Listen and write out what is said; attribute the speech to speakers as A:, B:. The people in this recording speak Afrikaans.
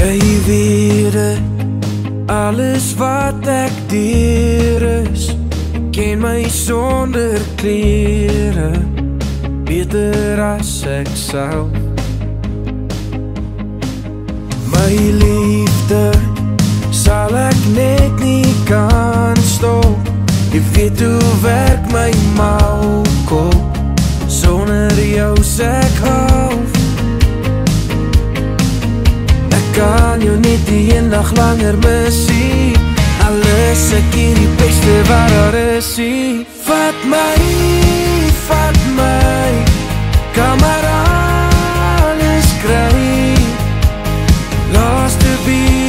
A: Jy weet het, alles wat ek deur is, ken my sonder klere, beter as ek self. My liefde, sal ek net nie kan stop. Jy weet hoe werk my maalkop, sonder jou sê ek half. Ek kan jou net die eendag langer missie, alles ek hier die beste wat daar is. Vat my, kan maar alles kry. Laaste bier